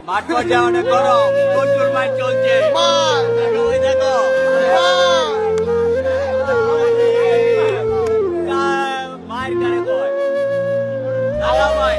মাঠ পর্যায়ে অনেক গরম, প্রচুর মাঠ চলছে। ওই দেখো মায়ের কানে কয় দাদা ভাই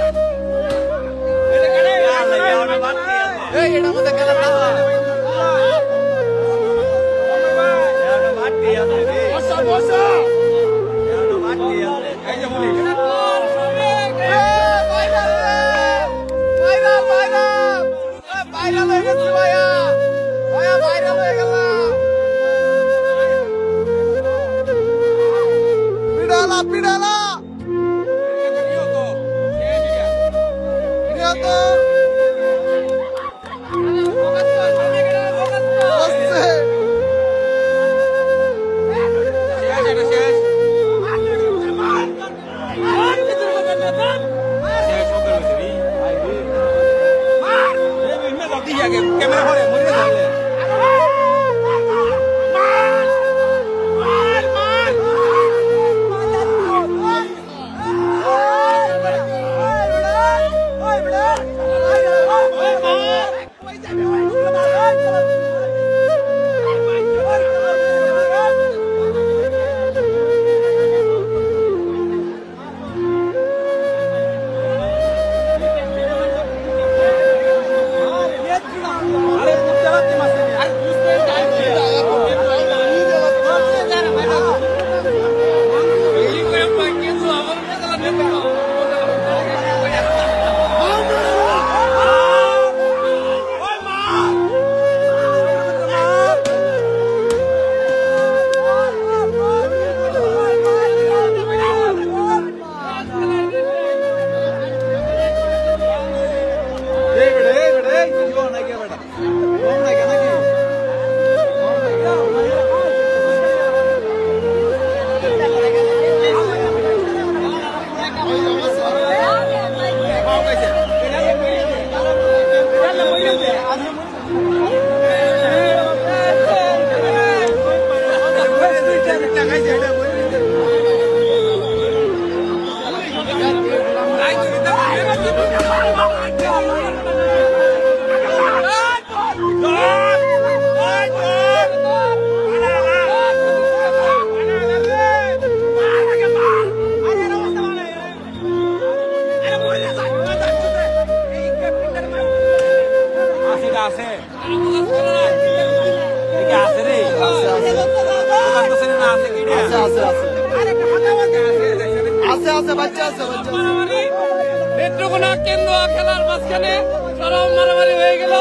নেত্রকোনা কেন্দ্র খেলার মাঝখানে চরম মারামারি হয়ে গেল।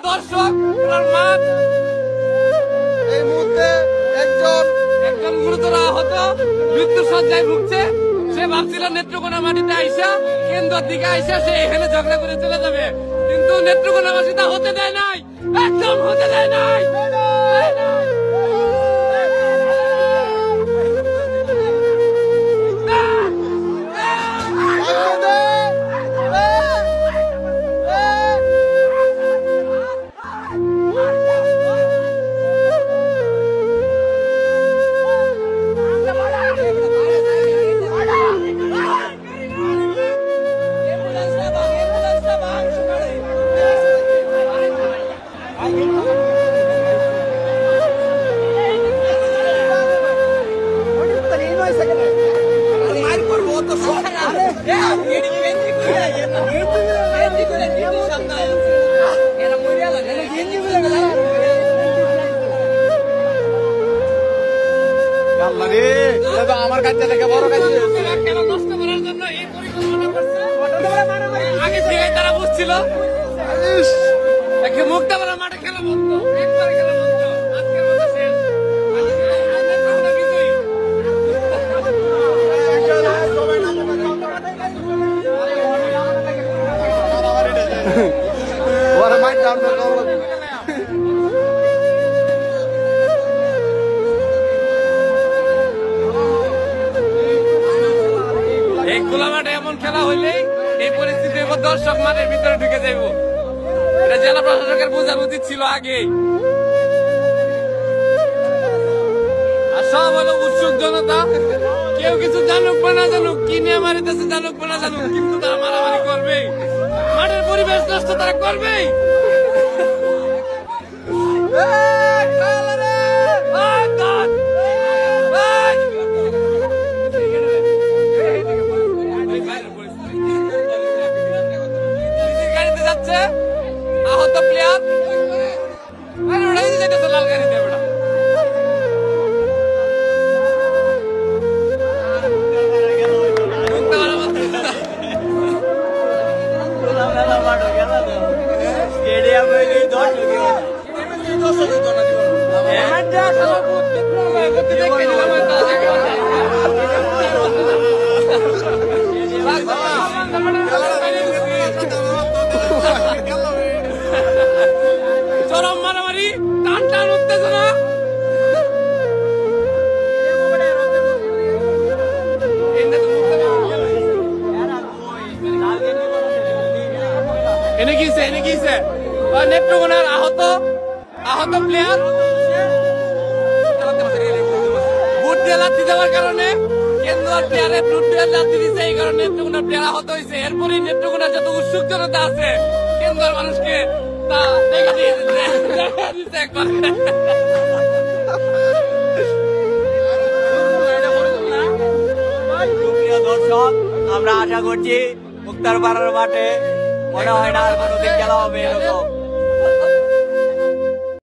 দর্শক মাঠ এই মুহূর্তে একজন গুরুতর আহত মৃত্যু সজ্জায় ভুগছে। সে ভাবছিল নেত্রকোনা মাটিতে আইসা কেন্দ্রের দিকে আইসা সে এখানে ঝগড়া করে চলে যাবে, কিন্তু নেত্রকোনা মাটি তা হতে দেয় নাই, একদম হতে দেয় নাই। আমার কাছে থেকে বড় কাছে কেন নষ্ট করার জন্য এই পরিকল্পনা করছে। আগে থেকে তারা বুঝছিল মুক্তাপাড়া মাঠে খেলা বন্ধ, একবারে খেলা বন্ধ, আজকের মধ্যে শেষ। মাঠের ভিতরে ঢুকে যাইব। এটা জেলা প্রশাসকের বোঝার উচিত ছিল আগে। আর সব হলো উৎসুক জনতা, কেউ কিছু জানুক বা না জানুক, কি নিয়ে মারিতেছে জানুক বা না জানুক, কিন্তু তারা মারামারি করবেই, মাঠের পরিবেশ নষ্ট তারা করবেই। গাড়িতে যাচ্ছে আহত প্লেয়ার, ওটাই যেতেছে লাল গাড়িতে। বেটা চরম মারামারি, টান টান উত্তেজনা। এনে গিয়েছে নেত্রকোনার আহত প্লেয়ার বুট দিয়ে লাথি দেওয়ার কারণে, কেন্দ্র প্লেয়ারে বুট দিয়ে লাথি দিচ্ছে, এই কারণে নেত্রকোনার প্লেয়ার আহত হয়েছে। এরপরে নেত্রকোনার যত উৎসুক জনতা আছে কেন্দ্রের মানুষকে তা দেখা দিচ্ছে একবার। দর্শক, আমরা আশা করছি মুক্তারপাড়ার মাঠে মনে হয় না কোনোদিন খেলা হবে এরকম।